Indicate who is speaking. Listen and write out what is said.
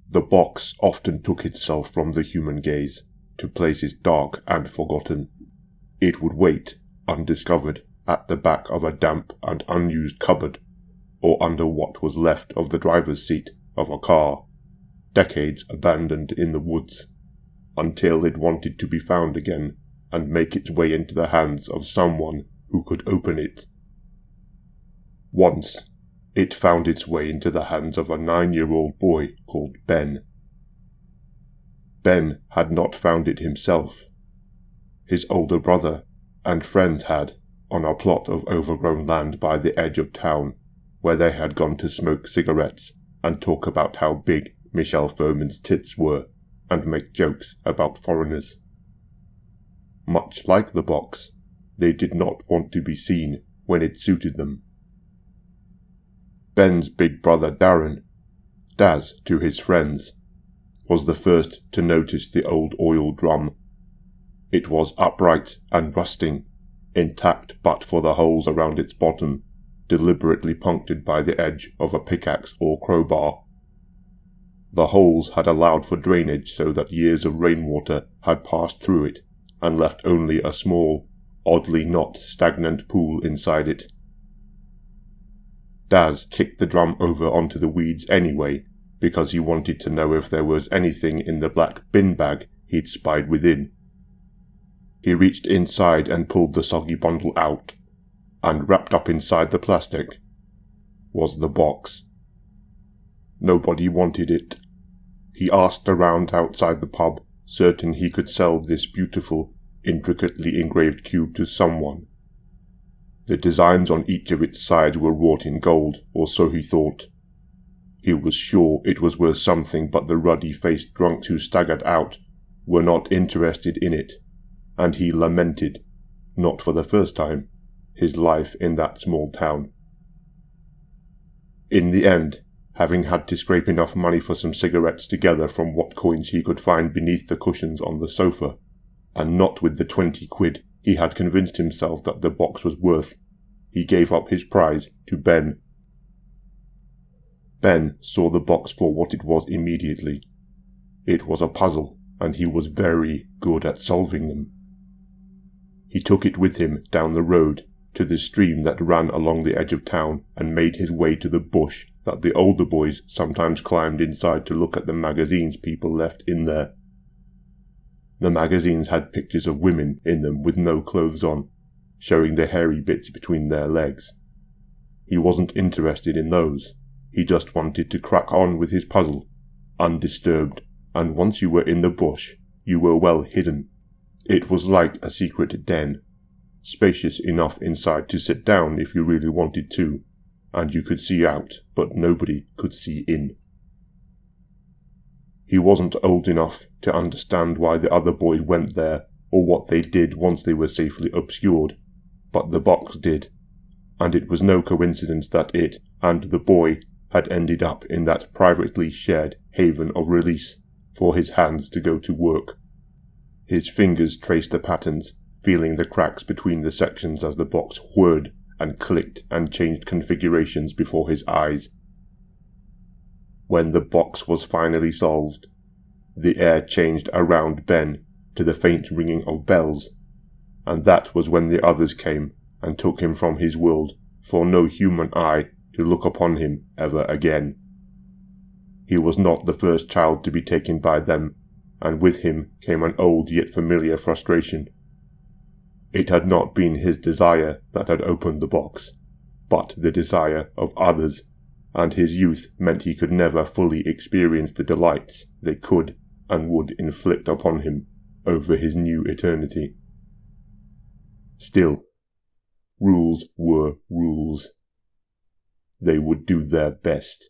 Speaker 1: The box often took itself from the human gaze to places dark and forgotten. It would wait, undiscovered, at the back of a damp and unused cupboard, or under what was left of the driver's seat of a car, decades abandoned in the woods, until it wanted to be found again and make its way into the hands of someone who could open it. Once, it found its way into the hands of a 9-year-old boy called Ben. Ben had not found it himself. His older brother and friends had, on a plot of overgrown land by the edge of town, where they had gone to smoke cigarettes and talk about how big Michelle Furman's tits were, and make jokes about foreigners. Much like the box, they did not want to be seen when it suited them. Ben's big brother Darren, Daz to his friends, was the first to notice the old oil drum. It was upright and rusting, intact but for the holes around its bottom, deliberately punctured by the edge of a pickaxe or crowbar. The holes had allowed for drainage so that years of rainwater had passed through it and left only a small, oddly not stagnant pool inside it. Daz kicked the drum over onto the weeds anyway, because he wanted to know if there was anything in the black bin bag he'd spied within. He reached inside and pulled the soggy bundle out, and wrapped up inside the plastic was the box. Nobody wanted it. He asked around outside the pub, certain he could sell this beautiful, intricately engraved cube to someone. The designs on each of its sides were wrought in gold, or so he thought. He was sure it was worth something, but the ruddy-faced drunks who staggered out were not interested in it, and he lamented, not for the first time, his life in that small town. In the end, having had to scrape enough money for some cigarettes together from what coins he could find beneath the cushions on the sofa, and not with the 20 quid he had convinced himself that the box was worth, he gave up his prize to Ben. Ben saw the box for what it was immediately. It was a puzzle, and he was very good at solving them. He took it with him down the road to the stream that ran along the edge of town and made his way to the bush that the older boys sometimes climbed inside to look at the magazines people left in there. The magazines had pictures of women in them with no clothes on, showing the hairy bits between their legs. He wasn't interested in those. He just wanted to crack on with his puzzle, undisturbed, and once you were in the bush, you were well hidden. It was like a secret den, spacious enough inside to sit down if you really wanted to, and you could see out, but nobody could see in. He wasn't old enough to understand why the other boys went there, or what they did once they were safely obscured, but the box did, and it was no coincidence that it and the boy had ended up in that privately shared haven of release for his hands to go to work. His fingers traced the patterns, feeling the cracks between the sections as the box whirred and clicked and changed configurations before his eyes. When the box was finally solved, the air changed around Ben to the faint ringing of bells, and that was when the others came and took him from his world, for no human eye to look upon him ever again. He was not the first child to be taken by them, and with him came an old yet familiar frustration. It had not been his desire that had opened the box, but the desire of others, and his youth meant he could never fully experience the delights they could and would inflict upon him over his new eternity. Still, rules were rules. They would do their best